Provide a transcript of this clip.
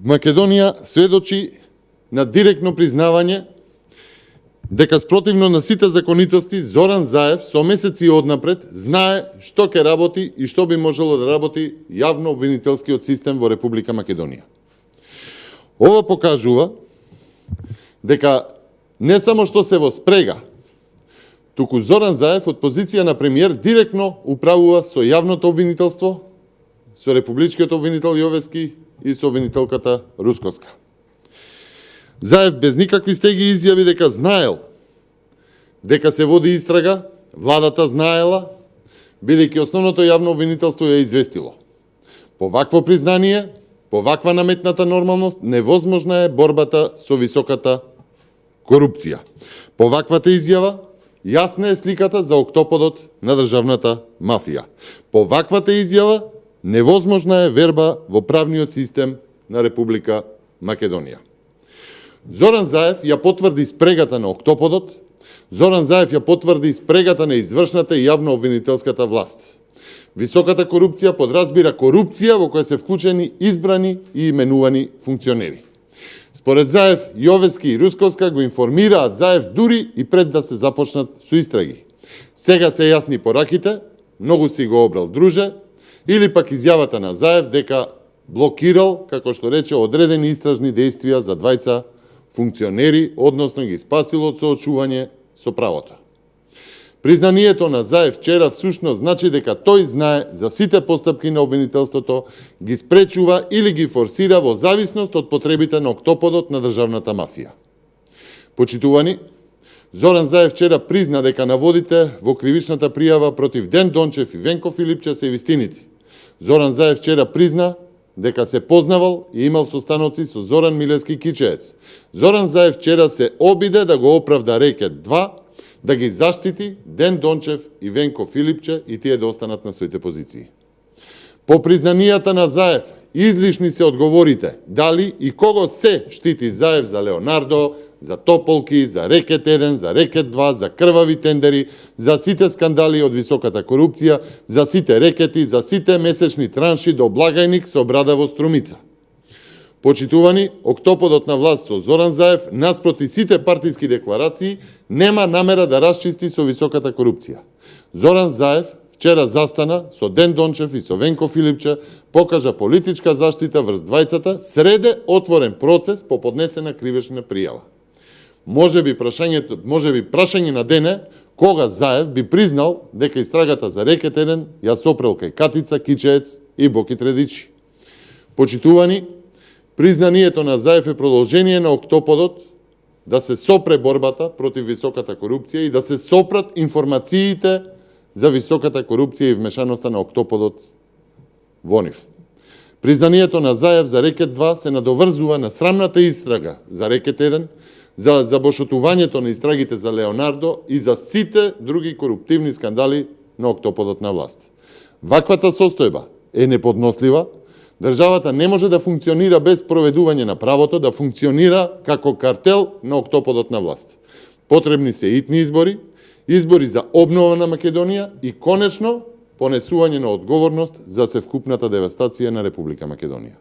Македонија сведочи на директно признавање дека спротивно на сите законитости Зоран Заев со месеци однапред знае што ќе работи и што би можело да работи јавно обвинителскиот систем во Република Македонија. Ова покажува дека не само што се во спрега, туку Зоран Заев од позиција на премиер директно управува со јавното обвинителство, со републичкиот обвинител Јовески и со обвинителката Русковска. Заев без никакви стеги изјави дека знаел дека се води истрага, владата знаела, бидејќи основното јавно обвинителство ја известило. По вакво признание, по ваква наметната нормалност, невозможна е борбата со високата корупција. По ваквата изјава, јасна е сликата за октоподот на државната мафија. По ваквата изјава, невозможна е верба во правниот систем на Република Македонија. Зоран Заев ја потврди спрегата на октоподот, Зоран Заев ја потврди спрегата на извршната и јавно обвинителската власт. Високата корупција подразбира корупција во која се вклучени избрани и именувани функционери. Според Заев, Јовески и Русковска го информираат Заев дури и пред да се започнат со истраги. Сега се јасни пораките, многу си го обрал друже, или пак изјавата на Заев дека блокирал, како што рече, одредени истражни действија за двајца функционери, односно ги спасил од соочување со правото. Признанието на Заев вчера всушност значи дека тој знае за сите постапки на обвинителството, ги спречува или ги форсира во зависност од потребите на октоподот на државната мафија. Почитувани, Зоран Заев вчера призна дека наводите во кривичната пријава против Ден Дончев и Венко Филипче се вистините. Зоран Заев вчера призна дека се познавал и имал состаноци со Зоран Милевски Кичеец. Зоран Заев вчера се обиде да го оправда рекет 2, да ги заштити Ден Дончев и Венко Филипче и тие да останат на своите позиции. По признанијата на Заев, излишни се одговорите дали и кого се штити Заев за Леонардо, за Тополки, за рекет 1, за рекет 2, за крвави тендери, за сите скандали од високата корупција, за сите рекети, за сите месечни транши до благајник со брада во Струмица. Почитувани, октоподот на власт со Зоран Заев, наспроти сите партиски декларации, нема намера да расчисти со високата корупција. Зоран Заев вчера застана со Ден Дончев и со Венко Филипче, покажа политичка заштита врз двајцата, среде отворен процес по поднесена кривична пријава. Може би прашање на Дене, кога Заев би признал дека истрагата за рекет 1 ја сопрел кај Катица, Кичеец и Боки Тредичи. Почитувани, признанието на Заев е продолжение на октоподот да се сопре борбата против високата корупција и да се сопрат информациите за високата корупција и вмешаноста на октоподот во нив. Признанието на Заев за рекет 2 се надоврзува на срамната истрага за рекет 1, за забошотувањето на истрагите за Леонардо и за сите други коруптивни скандали на октоподот на власт. Ваквата состојба е неподнослива. Државата не може да функционира без проведување на правото, да функционира како картел на октоподот на власт. Потребни се итни избори, избори за обнова на Македонија и конечно понесување на одговорност за севкупната девастација на Република Македонија.